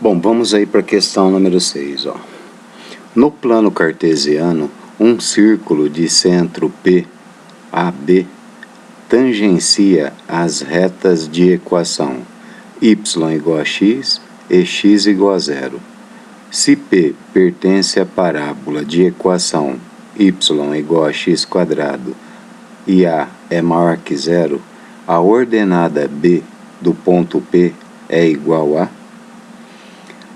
Bom, vamos aí para a questão número 6. Ó. No plano cartesiano, um círculo de centro P, AB, tangencia as retas de equação y igual a x e x igual a zero. Se P pertence à parábola de equação y igual a x quadrado e A é maior que zero, a ordenada B do ponto P é igual a...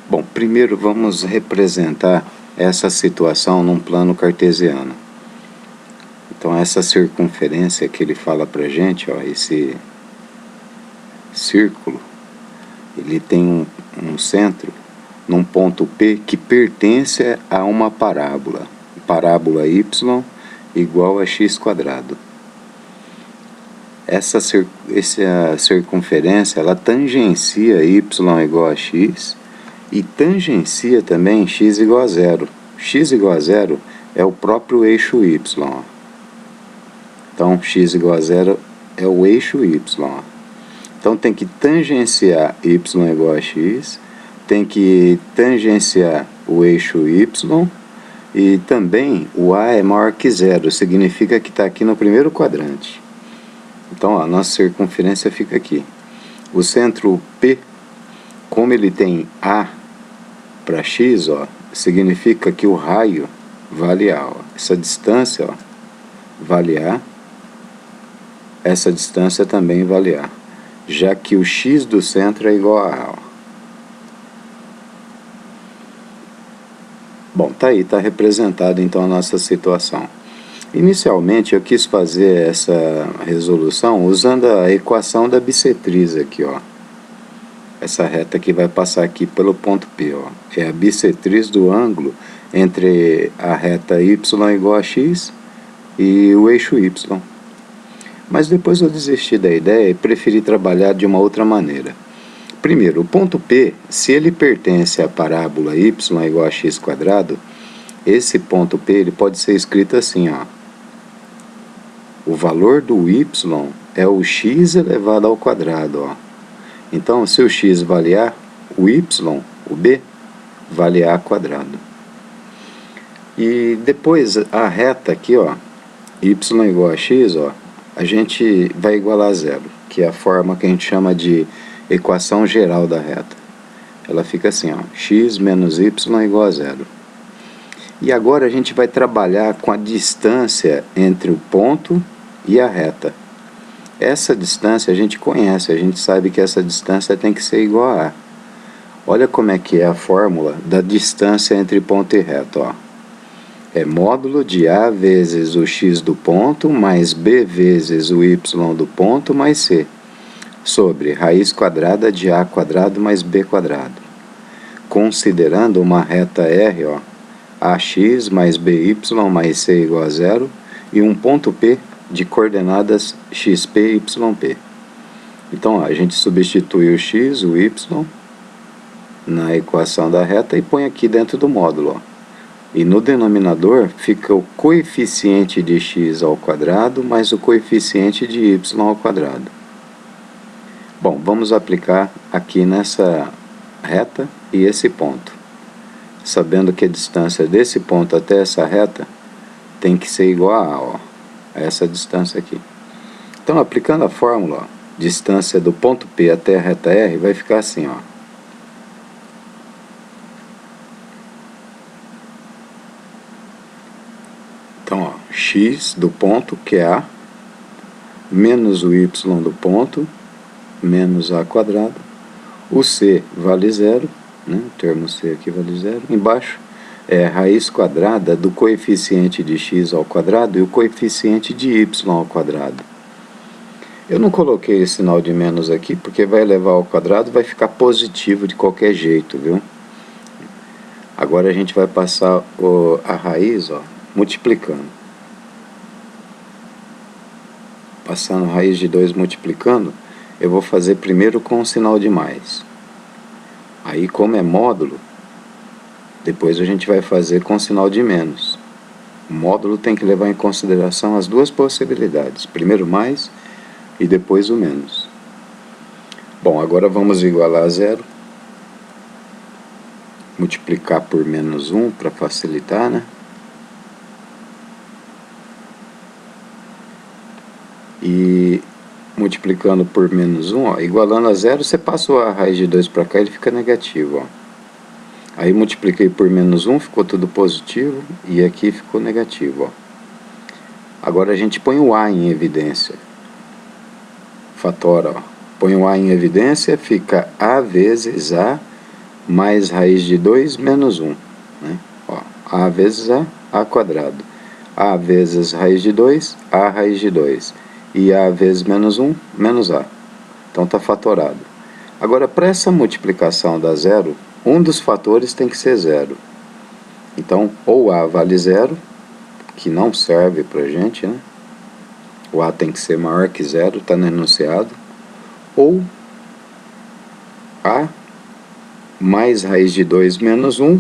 Bom, primeiro vamos representar essa situação num plano cartesiano. Então essa circunferência que ele fala pra gente, ó, esse círculo, ele tem um centro num ponto P que pertence a uma parábola y igual a x quadrado. Essa circunferência, ela tangencia y igual a x e tangencia também x igual a zero. X igual a zero é o próprio eixo y. Ó. Então, x igual a zero é o eixo y. Ó. Então, tem que tangenciar y igual a x, tem que tangenciar o eixo y e também o A é maior que zero, significa que está aqui no primeiro quadrante. Então, ó, a nossa circunferência fica aqui. O centro P, como ele tem A para x, ó, significa que o raio vale A. Ó. Essa distância, ó, vale A. Essa distância também vale A, já que o x do centro é igual a A. Ó. Bom, tá aí, tá representada então a nossa situação. Inicialmente eu quis fazer essa resolução usando a equação da bissetriz aqui, ó. Essa reta que vai passar aqui pelo ponto P, ó. É a bissetriz do ângulo entre a reta y igual a x e o eixo y. Mas depois eu desisti da ideia e preferi trabalhar de uma outra maneira. Primeiro, o ponto P, se ele pertence à parábola y igual a x quadrado, esse ponto P ele pode ser escrito assim, ó. O valor do y é o x elevado ao quadrado, ó. Então, se o x vale A, o y, o B, vale A quadrado. E depois a reta aqui, ó, y igual a x, ó, a gente vai igualar a zero, que é a forma que a gente chama de equação geral da reta. Ela fica assim, ó, x menos y igual a zero. E agora a gente vai trabalhar com a distância entre o ponto e a reta. Essa distância a gente conhece, a gente sabe que essa distância tem que ser igual a A. Olha como é que é a fórmula da distância entre ponto e reta, ó. É módulo de A vezes o x do ponto, mais B vezes o y do ponto, mais C, sobre raiz quadrada de A quadrado mais B quadrado. Considerando uma reta R, ó, AX mais BY mais C igual a zero, e um ponto P de coordenadas XP e YP. Então, ó, a gente substitui o x, o y, na equação da reta e põe aqui dentro do módulo. Ó. E no denominador fica o coeficiente de x ao quadrado mais o coeficiente de y ao quadrado. Bom, vamos aplicar aqui nessa reta e esse ponto. Sabendo que a distância desse ponto até essa reta tem que ser igual a A, ó, a essa distância aqui. Então, aplicando a fórmula, ó, distância do ponto P até a reta R vai ficar assim, ó. Então, ó, x do ponto, que é A, menos o y do ponto, menos A quadrado. O C vale zero, né? O termo C aqui vale zero. Embaixo é raiz quadrada do coeficiente de x ao quadrado e o coeficiente de y ao quadrado. Eu não coloquei esse sinal de menos aqui, porque vai levar ao quadrado, vai ficar positivo de qualquer jeito, viu? Agora a gente vai passar a raiz, ó, multiplicando. Passando raiz de 2 multiplicando, eu vou fazer primeiro com o sinal de mais. Aí, como é módulo, depois a gente vai fazer com sinal de menos. O módulo tem que levar em consideração as duas possibilidades. Primeiro mais e depois o menos. Bom, agora vamos igualar a zero. multiplicar por menos 1 para facilitar, né? E multiplicando por menos 1, ó, igualando a zero, você passa a raiz de 2 para cá, ele fica negativo, ó. Aí multipliquei por menos 1, ficou tudo positivo, e aqui ficou negativo, ó. Agora a gente põe o A em evidência. Fatora, ó. Põe o A em evidência, fica A vezes A mais raiz de 2 menos 1, né? Ó, A vezes A quadrado. A vezes raiz de 2, A raiz de 2. E A vezes menos 1, menos A. Então está fatorado. Agora, para essa multiplicação dar zero, um dos fatores tem que ser zero. Então, ou A vale zero, que não serve para a gente, né? O A tem que ser maior que zero, está no enunciado. Ou A mais raiz de 2 menos 1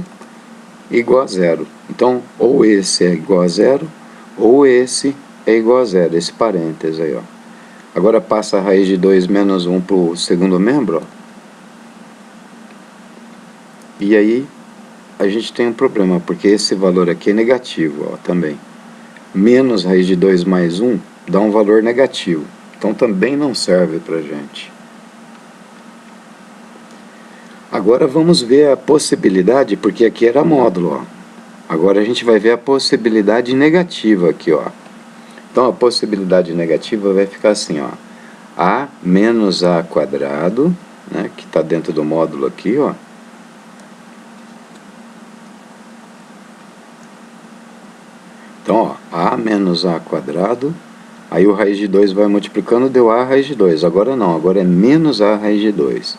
igual a zero. Então, ou esse é igual a zero, ou esse é igual a zero, esse parênteses aí, ó. Agora passa a raiz de 2 menos 1 para o segundo membro, ó. E aí a gente tem um problema, porque esse valor aqui é negativo, ó, também. Menos raiz de 2 mais 1 dá um valor negativo. Então também não serve para a gente. Agora vamos ver a possibilidade, porque aqui era módulo, ó. Agora a gente vai ver a possibilidade negativa aqui, ó. Então a possibilidade negativa vai ficar assim, ó. A menos A quadrado, né, que está dentro do módulo aqui, ó. Então, ó, A menos A quadrado, aí o raiz de 2 vai multiplicando, deu A raiz de 2. Agora não, agora é menos A raiz de 2.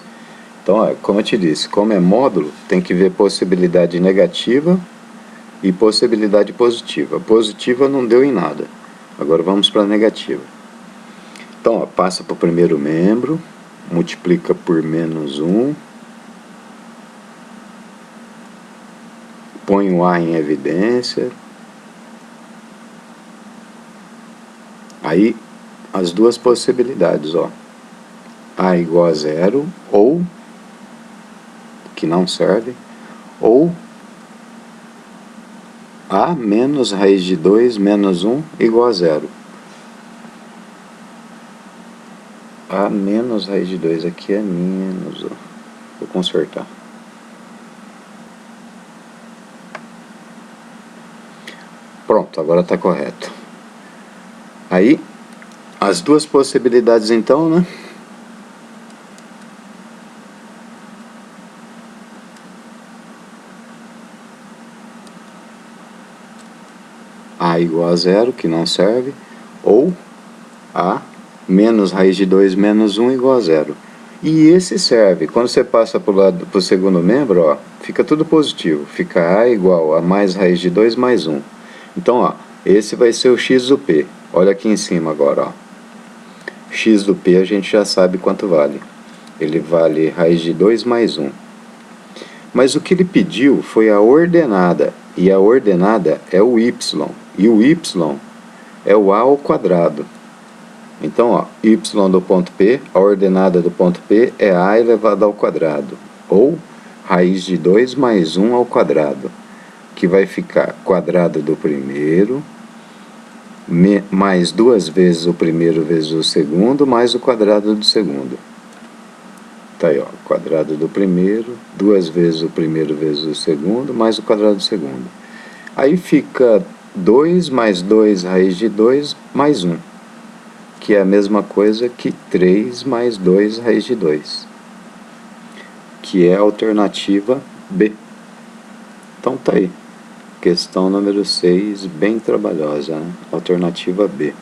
Então, ó, como eu te disse, como é módulo, tem que ver possibilidade negativa e possibilidade positiva. Positiva não deu em nada. Agora vamos para a negativa. Então, ó, passa para o primeiro membro, multiplica por menos 1, põe o A em evidência. Aí, as duas possibilidades, ó. A igual a zero, ou, que não serve, ou A menos raiz de 2 menos 1 igual a zero. A menos raiz de 2 aqui é menos, ó. Vou consertar. Pronto, agora está correto. Aí, as duas possibilidades então, né? A igual a zero, que não serve, ou A menos raiz de 2 menos 1 igual a zero. E esse serve. Quando você passa para o segundo membro, ó, fica tudo positivo. Fica A igual a mais raiz de 2 mais 1. Então, ó, esse vai ser o x do P. Olha aqui em cima agora, ó. X do P a gente já sabe quanto vale. Ele vale raiz de 2 mais 1. Mas o que ele pediu foi a ordenada. E a ordenada é o y. E o y é o a ao quadrado. Então, ó, y do ponto P, a ordenada do ponto P é a elevado ao quadrado. Ou raiz de 2 mais 1 ao quadrado. Que vai ficar quadrado do primeiro, mais duas vezes o primeiro vezes o segundo, mais o quadrado do segundo. Tá aí, ó, quadrado do primeiro, duas vezes o primeiro vezes o segundo, mais o quadrado do segundo. Aí fica 2 mais 2 raiz de 2 mais 1, que é a mesma coisa que 3 mais 2 raiz de 2, que é a alternativa B. Então tá aí. Questão número 6, bem trabalhosa, né? Alternativa B.